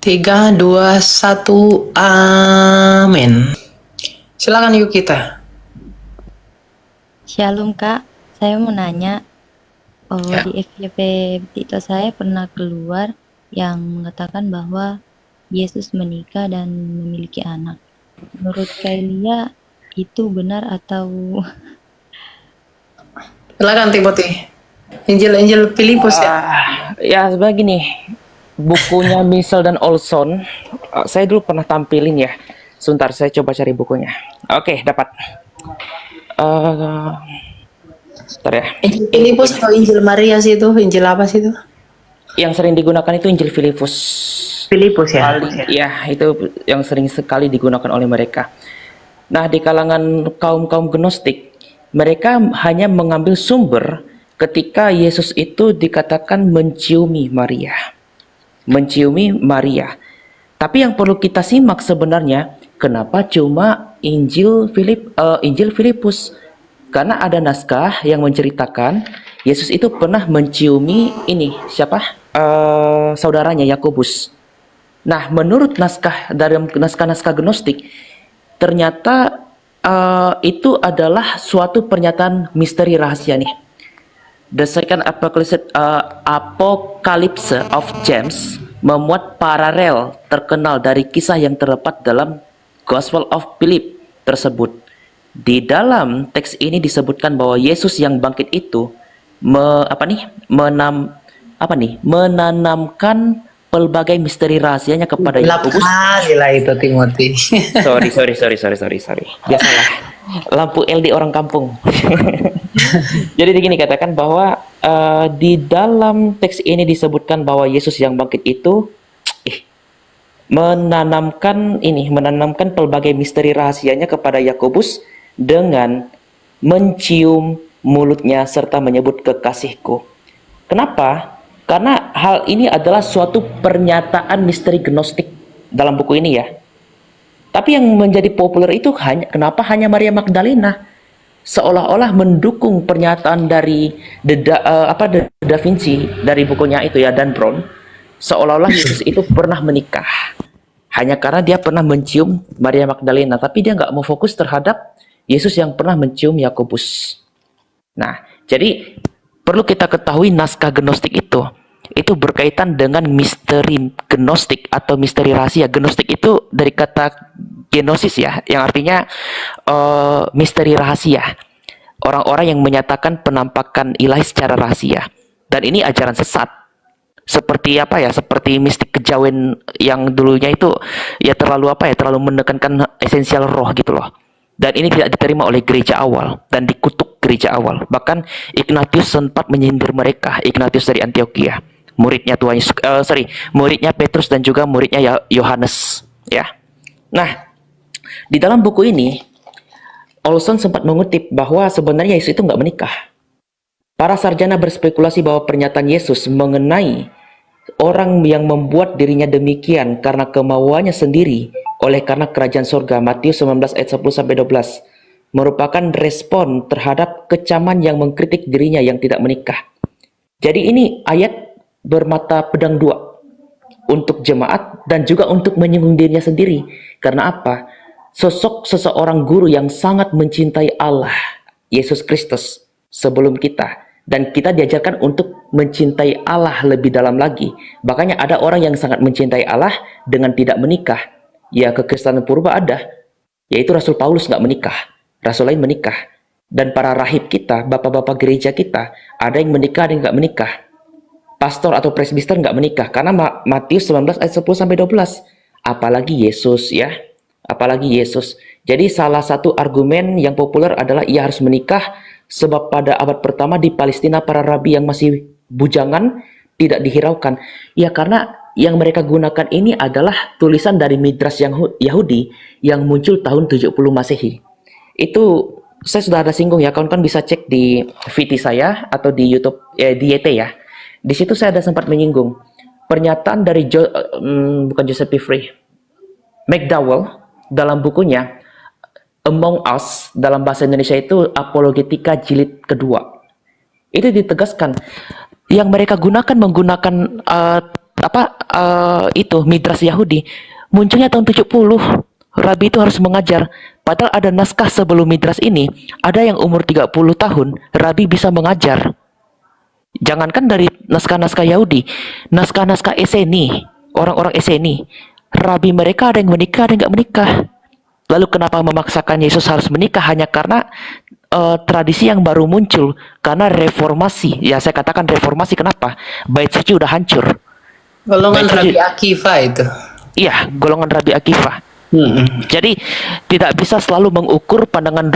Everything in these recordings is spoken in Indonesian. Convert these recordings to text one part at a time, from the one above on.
Tiga, dua, satu, amin. Silakan yuk kita. Shalom Kak, saya mau nanya, Ya. di FYP Tito saya pernah keluar yang mengatakan bahwa Yesus menikah dan memiliki anak. Menurut Kailia itu benar atau Silakan Timothy. Injil Filipus ya. Ya sebenarnya gini, bukunya Michel dan Olson, saya dulu pernah tampilin ya. Sebentar, saya coba cari bukunya. Oke, dapat. Bentar ya. Injil Filipus atau Injil Maria sih itu? Injil apa sih itu? Yang sering digunakan itu Injil Filipus. Filipus ya. Ya, itu yang sering sekali digunakan oleh mereka. Nah, di kalangan kaum-kaum Gnostik, mereka hanya mengambil sumber ketika Yesus itu dikatakan menciumi Maria. Menciumi Maria. Tapi yang perlu kita simak sebenarnya, kenapa cuma Injil Filipus? Karena ada naskah yang menceritakan Yesus itu pernah menciumi ini siapa? Saudaranya Yakobus. Nah, menurut naskah dari naskah-naskah Gnostik, ternyata itu adalah suatu pernyataan misteri rahasia nih. The Second Apocalypse of James memuat paralel terkenal dari kisah yang terdapat dalam Gospel of Philip tersebut. Di dalam teks ini disebutkan bahwa Yesus yang bangkit itu menanamkan pelbagai misteri rahasianya kepada Gelap Yakobus. kali lah itu Timothy. Sorry. Biasalah. Lampu LED orang kampung. Jadi begini katakan bahwa di dalam teks ini disebutkan bahwa Yesus yang bangkit itu menanamkan pelbagai misteri rahasianya kepada Yakobus dengan mencium mulutnya serta menyebut kekasihku. Kenapa? Karena hal ini adalah suatu pernyataan misteri Gnostik dalam buku ini ya. Tapi yang menjadi populer itu kenapa hanya Maria Magdalena? Seolah-olah mendukung pernyataan dari Da Vinci dari bukunya itu ya, Dan Brown, seolah-olah Yesus itu pernah menikah hanya karena dia pernah mencium Maria Magdalena, tapi dia nggak mau fokus terhadap Yesus yang pernah mencium Yakobus. Nah, jadi perlu kita ketahui naskah Gnostik itu berkaitan dengan misteri Gnostik atau misteri rahasia. Gnostik itu dari kata genosis ya, yang artinya misteri rahasia. Orang-orang yang menyatakan penampakan ilahi secara rahasia. Dan ini ajaran sesat. Seperti seperti mistik kejawen yang dulunya itu ya terlalu menekankan esensial roh gitu loh. Dan ini tidak diterima oleh gereja awal dan dikutuk gereja awal. Bahkan Ignatius sempat menyindir mereka, Ignatius dari Antioquia, muridnya muridnya Petrus dan juga muridnya Yohanes ya. Nah, di dalam buku ini Olson sempat mengutip bahwa sebenarnya Yesus itu nggak menikah. Para sarjana berspekulasi bahwa pernyataan Yesus mengenai orang yang membuat dirinya demikian karena kemauannya sendiri oleh karena kerajaan surga, Matius 19 ayat 10-12, merupakan respon terhadap kecaman yang mengkritik dirinya yang tidak menikah. Jadi ini ayat bermata pedang dua untuk jemaat dan juga untuk menyinggung dirinya sendiri. Karena apa? Sosok seseorang guru yang sangat mencintai Allah, Yesus Kristus, sebelum kita. Dan kita diajarkan untuk mencintai Allah lebih dalam lagi. Makanya ada orang yang sangat mencintai Allah dengan tidak menikah. Ya, kekristenan purba ada. Yaitu Rasul Paulus nggak menikah. Rasul lain menikah. Dan para rahib kita, bapak-bapak gereja kita, ada yang menikah, ada yang nggak menikah. Pastor atau presbiter nggak menikah. Karena Matius 19 ayat 10-12. Apalagi Yesus ya. Apalagi Yesus. Jadi salah satu argumen yang populer adalah ia harus menikah. Sebab pada abad pertama di Palestina para rabi yang masih bujangan tidak dihiraukan. Ya karena yang mereka gunakan ini adalah tulisan dari Midrash Yahudi yang muncul tahun 70 Masehi. Itu saya sudah ada singgung ya, kawan-kawan bisa cek di VT saya atau di YouTube di YT ya. Di situ saya ada sempat menyinggung pernyataan dari bukan Joseph Piffrey, McDowell dalam bukunya Among Us, dalam bahasa Indonesia itu Apologetika jilid kedua. Itu ditegaskan yang mereka menggunakan itu Midras Yahudi munculnya tahun 70. Rabi itu harus mengajar. Padahal ada naskah sebelum Midras ini, ada yang umur 30 tahun, Rabi bisa mengajar. Jangankan dari naskah-naskah Yahudi, naskah-naskah Eseni, orang-orang Eseni, Rabi mereka ada yang menikah, ada yang nggak menikah. Lalu kenapa memaksakan Yesus harus menikah? Hanya karena tradisi yang baru muncul, karena reformasi. Ya saya katakan reformasi, kenapa? Bait suci udah hancur. Golongan Bait suci, Rabi Akiva itu. iya, golongan Rabi Akiva. Jadi tidak bisa selalu mengukur pandangan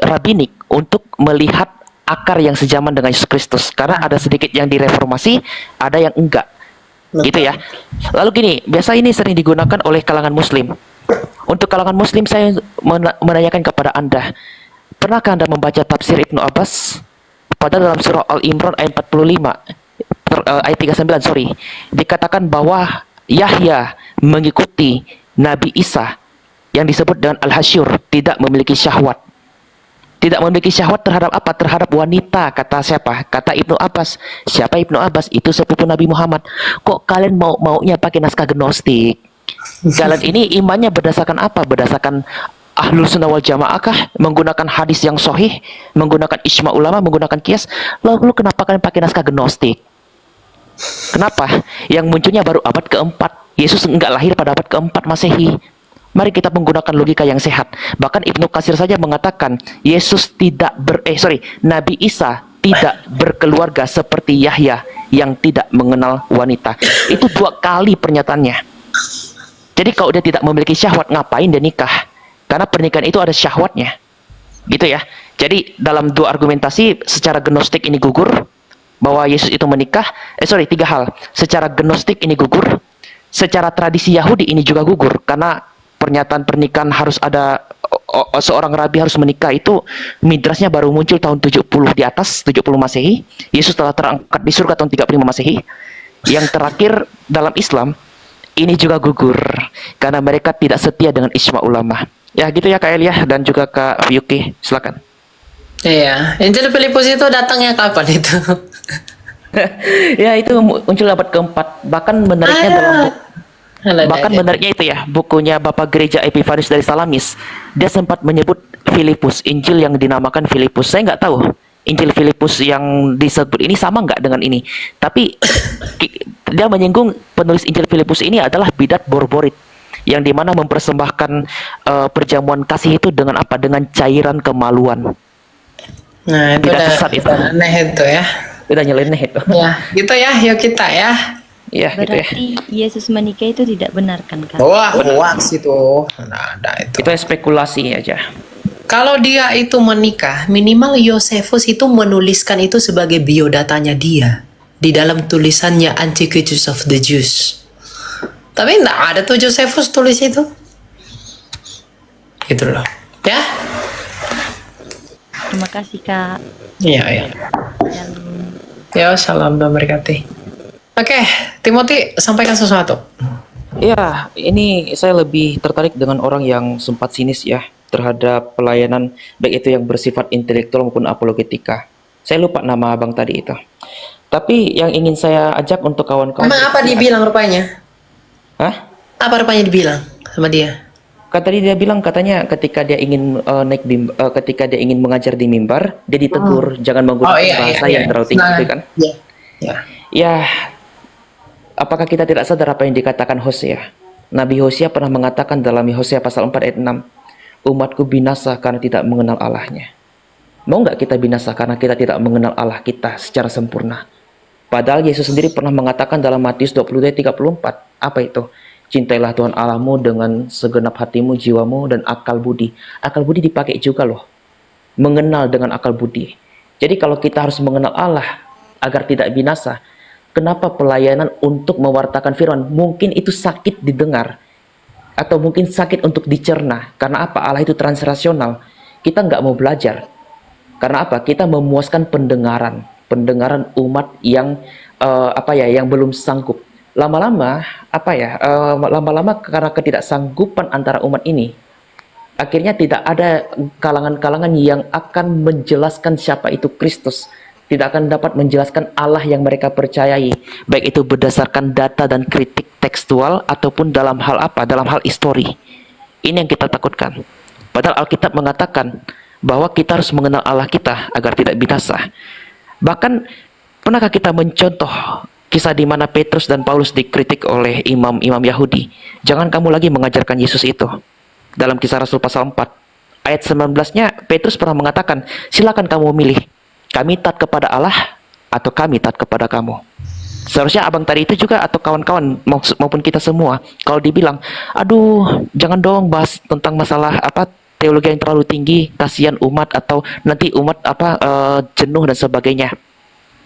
rabinik untuk melihat akar yang sejaman dengan Yesus Kristus, karena ada sedikit yang direformasi, ada yang enggak. Gitu ya. Lalu gini, biasa ini sering digunakan oleh kalangan muslim. Untuk kalangan muslim saya menanyakan kepada Anda, pernahkah Anda membaca tafsir Ibnu Abbas? Pada dalam surah Al-Imran ayat 45, ayat 39, sorry, dikatakan bahwa Yahya mengikuti Nabi Isa yang disebut dengan Al-Hasyur, tidak memiliki syahwat. Tidak memiliki syahwat terhadap apa? Terhadap wanita, kata siapa? Kata Ibnu Abbas. Siapa Ibnu Abbas? Itu sepupu Nabi Muhammad. Kok kalian maunya pakai naskah gnostik? Kalian ini imannya berdasarkan apa? Berdasarkan Ahlul Sunnah wal Jamaah kah? Menggunakan hadis yang sahih, menggunakan ijma ulama, menggunakan kias. Lalu kenapa kalian pakai naskah gnostik? Kenapa? Yang munculnya baru abad keempat. Yesus enggak lahir pada abad keempat Masehi. Mari kita menggunakan logika yang sehat. Bahkan Ibnu Katsir saja mengatakan Yesus Nabi Isa tidak berkeluarga seperti Yahya yang tidak mengenal wanita. Itu 2 kali pernyataannya. Jadi kalau dia tidak memiliki syahwat, ngapain dia nikah? Karena pernikahan itu ada syahwatnya. Gitu ya. Jadi dalam 2 argumentasi, secara gnostik ini gugur, bahwa Yesus itu menikah. 3 hal. Secara gnostik ini gugur. Secara tradisi Yahudi ini juga gugur. Karena pernyataan pernikahan harus ada, seorang rabi harus menikah, itu midrasnya baru muncul tahun 70 di atas, 70 Masehi. Yesus telah terangkat di surga tahun 35 Masehi. Yang terakhir dalam Islam, ini juga gugur karena mereka tidak setia dengan ijma ulama. Ya gitu ya Kak Elia dan juga Kak Yuki, silakan. Iya, Injil Filipus itu datangnya kapan itu? Ya itu muncul abad keempat. Bahkan menariknya menariknya itu ya, bukunya Bapak Gereja Epiphanes dari Salamis, dia sempat menyebut Filipus, Injil yang dinamakan Filipus. Saya nggak tahu Injil Filipus yang disebut ini sama nggak dengan ini, tapi dia menyinggung penulis Injil Filipus ini adalah bidat borborit, yang dimana mempersembahkan perjamuan kasih itu dengan apa? Dengan cairan kemaluan. Nah, itu Bidat udah sesat itu. aneh itu ya. Udah nyeleneh itu. Ya, gitu ya, yuk kita ya. Ya gitu ya. Berarti Yesus menikah itu tidak benar kan, Kak? Wah, hoax itu. Nah, ada itu. Itu spekulasi aja. Kalau dia itu menikah, minimal Yosefus itu menuliskan itu sebagai biodatanya dia di dalam tulisannya Antiquities of the Jews. Tapi enggak ada tuh Josephus tulis itu. Gitu loh. Ya? Terima kasih, Kak. Iya, iya. Shalom. Ya, salam dan berkati. Oke, Timothy, sampaikan sesuatu. Ya, ini saya lebih tertarik dengan orang yang sempat sinis ya terhadap pelayanan, baik itu yang bersifat intelektual maupun apologetika. Saya lupa nama abang tadi itu. Tapi yang ingin saya ajak untuk kawan-kawan. Emang apa dibilang rupanya? Hah? Apa rupanya dibilang sama dia? Tadi dia bilang katanya ketika dia ingin ketika dia ingin mengajar di mimbar, dia ditegur jangan menggunakan bahasa yang terlalu tinggi, gitu kan? Iya. Ya. Ya, apakah kita tidak sadar apa yang dikatakan Hosea? Nabi Hosea pernah mengatakan dalam Hosea pasal 4 ayat 6, umatku binasa karena tidak mengenal Allahnya. Mau nggak kita binasa karena kita tidak mengenal Allah kita secara sempurna? Padahal Yesus sendiri pernah mengatakan dalam Matius 20 ayat 34, apa itu? Cintailah Tuhan Allahmu dengan segenap hatimu, jiwamu, dan akal budi. Akal budi dipakai juga loh. Mengenal dengan akal budi. Jadi kalau kita harus mengenal Allah agar tidak binasa, kenapa pelayanan untuk mewartakan firman? Mungkin itu sakit didengar. Atau mungkin sakit untuk dicerna. Karena apa? Allah itu transrasional. Kita nggak mau belajar. Karena apa? Kita memuaskan pendengaran. Pendengaran umat yang yang belum sanggup. Lama-lama karena ketidaksanggupan antara umat ini, akhirnya tidak ada kalangan-kalangan yang akan menjelaskan siapa itu Kristus tidak akan dapat menjelaskan Allah yang mereka percayai, baik itu berdasarkan data dan kritik tekstual ataupun dalam hal apa? Dalam hal histori. Ini yang kita takutkan. Padahal Alkitab mengatakan bahwa kita harus mengenal Allah kita agar tidak binasa. Bahkan pernahkah kita mencontoh kisah di mana Petrus dan Paulus dikritik oleh imam-imam Yahudi? Jangan kamu lagi mengajarkan Yesus itu. Dalam Kisah Rasul pasal 4 ayat 19-nya Petrus pernah mengatakan, silakan kamu memilih, kami taat kepada Allah atau kami taat kepada kamu. Seharusnya abang tadi itu juga atau kawan-kawan maupun kita semua, kalau dibilang, aduh jangan dong bahas tentang masalah apa teologi yang terlalu tinggi, kasihan umat atau nanti umat jenuh dan sebagainya.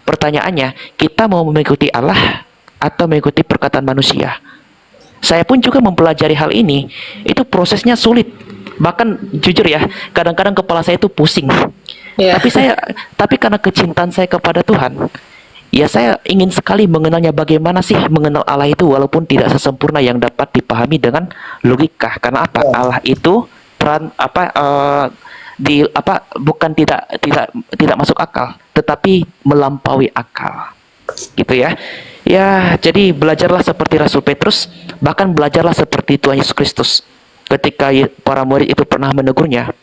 Pertanyaannya, kita mau mengikuti Allah atau mengikuti perkataan manusia? Saya pun juga mempelajari hal ini, itu prosesnya sulit. Bahkan jujur ya, kadang-kadang kepala saya itu pusing. Ya. Tapi karena kecintaan saya kepada Tuhan, ya saya ingin sekali mengenalnya, bagaimana sih mengenal Allah itu walaupun tidak sesempurna yang dapat dipahami dengan logika. Karena apa? Allah itu bukan tidak masuk akal, tetapi melampaui akal. Gitu ya. Ya, jadi belajarlah seperti Rasul Petrus, bahkan belajarlah seperti Tuhan Yesus Kristus. Ketika para murid itu pernah menegurnya,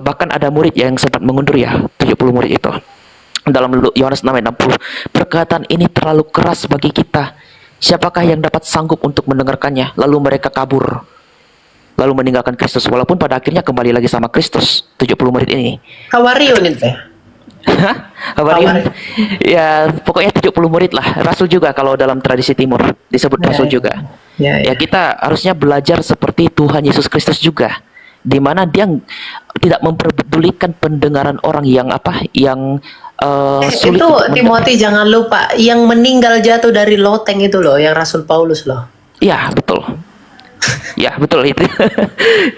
bahkan ada murid yang sempat mengundur ya, 70 murid itu. Dalam Yohanes 6 ayat 60, perkataan ini terlalu keras bagi kita. Siapakah yang dapat sanggup untuk mendengarkannya? Lalu mereka kabur, lalu meninggalkan Kristus, walaupun pada akhirnya kembali lagi sama Kristus. 70 murid ini. Hawario nih teh. Hawariun. Ya, pokoknya 70 murid lah. Rasul juga kalau dalam tradisi timur disebut rasul juga. Ya, kita harusnya belajar seperti Tuhan Yesus Kristus juga, di mana dia tidak memperdulikan pendengaran orang yang sulit. Itu Timothy jangan lupa yang meninggal jatuh dari loteng itu loh, yang Rasul Paulus loh. Ya, betul. Ya, betul itu.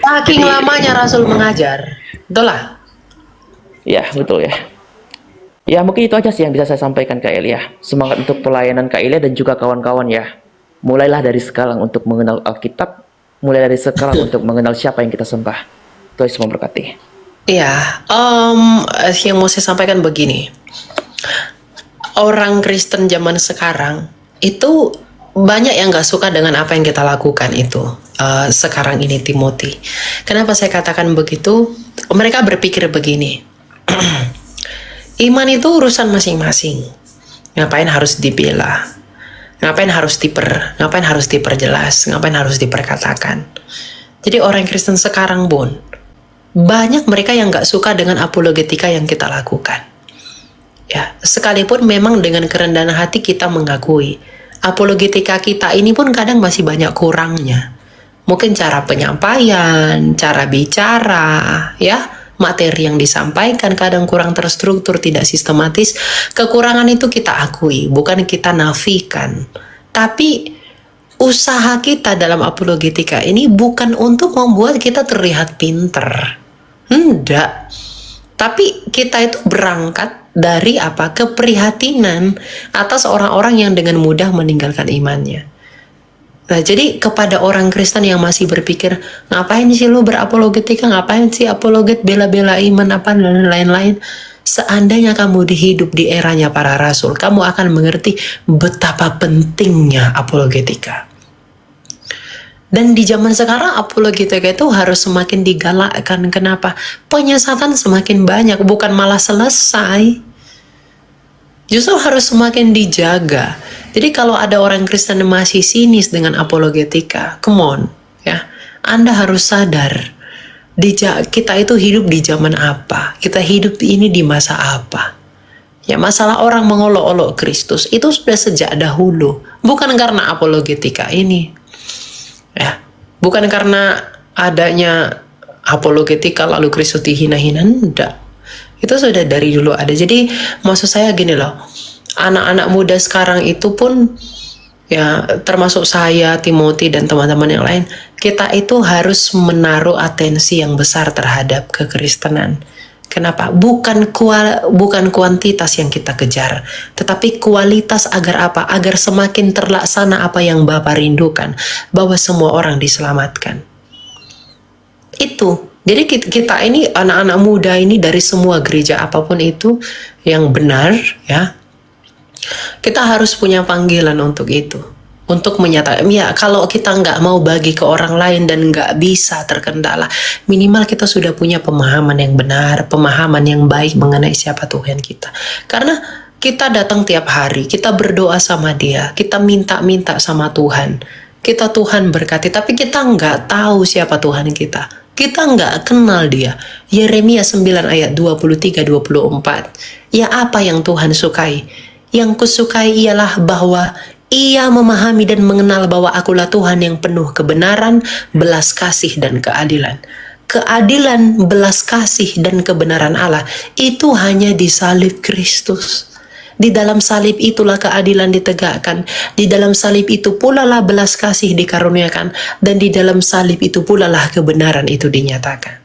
Saking lamanya Rasul mengajar. Betul lah. Ya, betul ya. Ya, mungkin itu aja sih yang bisa saya sampaikan Kak Elia. Semangat untuk pelayanan Kak Elia dan juga kawan-kawan ya. Mulailah dari sekarang untuk mengenal Alkitab. Mulai dari sekarang untuk mengenal siapa yang kita sembah. Tuhan Yesus memberkati. Iya, yang mau saya sampaikan begini. Orang Kristen zaman sekarang itu banyak yang gak suka dengan apa yang kita lakukan itu. Sekarang ini Timothy. Kenapa saya katakan begitu? Mereka berpikir begini. Iman itu urusan masing-masing. Ngapain harus dibela? Ngapain harus diperjelas? Ngapain harus diperkatakan? Jadi orang Kristen sekarang pun banyak mereka yang gak suka dengan apologetika yang kita lakukan. Ya, sekalipun memang dengan kerendahan hati kita mengakui apologetika kita ini pun kadang masih banyak kurangnya. Mungkin cara penyampaian, cara bicara, ya, materi yang disampaikan kadang kurang terstruktur, tidak sistematis. Kekurangan itu kita akui, bukan kita nafikan. Tapi usaha kita dalam apologetika ini bukan untuk membuat kita terlihat pinter. Enggak. Tapi kita itu berangkat dari apa? Keprihatinan atas orang-orang yang dengan mudah meninggalkan imannya. Nah, jadi kepada orang Kristen yang masih berpikir, ngapain sih lu berapologetika, ngapain sih apologet bela-bela iman apa dan lain-lain. Seandainya kamu hidup di eranya para rasul, kamu akan mengerti betapa pentingnya apologetika. Dan di zaman sekarang apologetika itu harus semakin digalakkan. Kenapa? Penyesatan semakin banyak, bukan malah selesai. Justru harus semakin dijaga. Jadi kalau ada orang Kristen yang masih sinis dengan apologetika, come on, ya, Anda harus sadar, kita itu hidup di zaman apa, kita hidup ini di masa apa. Ya, masalah orang mengolok-olok Kristus itu sudah sejak dahulu, bukan karena apologetika ini, ya, bukan karena adanya apologetika lalu Kristus dihina-hina, enggak. Itu sudah dari dulu ada. Jadi maksud saya gini loh, anak-anak muda sekarang itu pun ya, termasuk saya, Timothy dan teman-teman yang lain, kita itu harus menaruh atensi yang besar terhadap kekristenan. Kenapa? Bukan kuantitas yang kita kejar, tetapi kualitas. Agar apa? Agar semakin terlaksana apa yang Bapa rindukan, bahwa semua orang diselamatkan. Itu Jadi kita ini anak-anak muda ini dari semua gereja apapun itu yang benar, ya, kita harus punya panggilan untuk itu, untuk menyatakan, ya kalau kita nggak mau bagi ke orang lain dan nggak bisa terkendala, minimal kita sudah punya pemahaman yang benar, pemahaman yang baik mengenai siapa Tuhan kita. Karena kita datang tiap hari, kita berdoa sama Dia, kita minta-minta sama Tuhan, kita Tuhan berkati, tapi kita nggak tahu siapa Tuhan kita. Kita nggak kenal Dia. Yeremia 9 ayat 23-24. Ya, apa yang Tuhan sukai? Yang kusukai ialah bahwa Ia memahami dan mengenal bahwa Akulah Tuhan yang penuh kebenaran, belas kasih, dan keadilan. Keadilan, belas kasih, dan kebenaran Allah itu hanya di salib Kristus. Di dalam salib itulah keadilan ditegakkan. Di dalam salib itu pula lah belas kasih dikaruniakan. Dan di dalam salib itu pula lah kebenaran itu dinyatakan.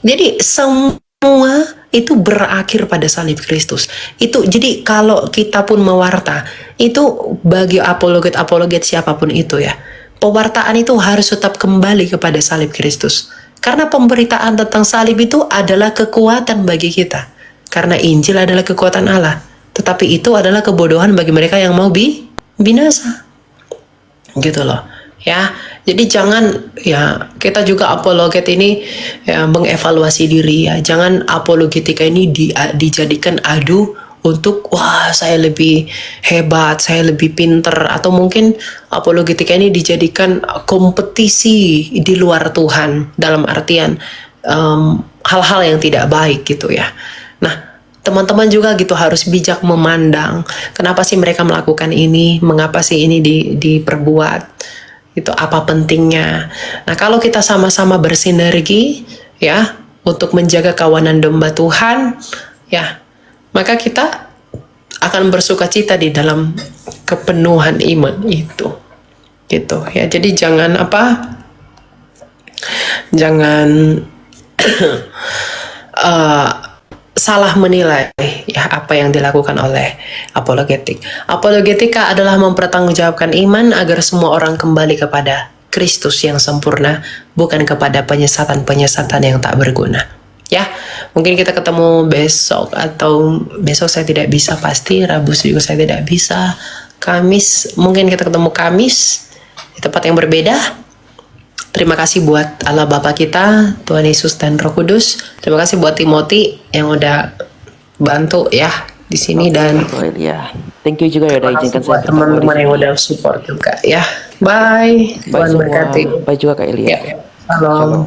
Jadi semua itu berakhir pada salib Kristus. Itu jadi kalau kita pun mewarta, itu bagi apologet siapapun itu, ya, pewartaan itu harus tetap kembali kepada salib Kristus. Karena pemberitaan tentang salib itu adalah kekuatan bagi kita. Karena Injil adalah kekuatan Allah. Tetapi itu adalah kebodohan bagi mereka yang mau binasa. Gitu loh. Ya, jadi jangan, ya, kita juga apologet ini, ya, mengevaluasi diri, ya. Jangan apologetika ini dijadikan adu untuk, wah, saya lebih hebat, saya lebih pinter, atau mungkin apologetika ini dijadikan kompetisi di luar Tuhan, dalam artian hal-hal yang tidak baik gitu, ya. Nah, teman-teman juga gitu harus bijak memandang, kenapa sih mereka melakukan ini, mengapa sih ini diperbuat, itu apa pentingnya. Nah, kalau kita sama-sama bersinergi, ya, untuk menjaga kawanan domba Tuhan, ya, maka kita akan bersukacita di dalam kepenuhan iman itu, gitu, ya. Jadi jangan salah menilai, ya, apa yang dilakukan oleh apologetik. Apologetika adalah mempertanggungjawabkan iman agar semua orang kembali kepada Kristus yang sempurna, bukan kepada penyesatan-penyesatan yang tak berguna. Ya, mungkin kita ketemu besok, atau besok saya tidak bisa pasti, Rabu juga saya tidak bisa, Kamis mungkin kita ketemu Kamis di tempat yang berbeda. Terima kasih buat Allah Bapa kita, Tuhan Yesus dan Roh Kudus. Terima kasih buat Timothy yang udah bantu, ya, di sini, dan Ya, thank you juga ya udah izinkan saya buat teman-teman yang udah support juga, ya. Bye. Bye Tuhan semua. berkati. Bye juga Kak Elia. Ya. Salam.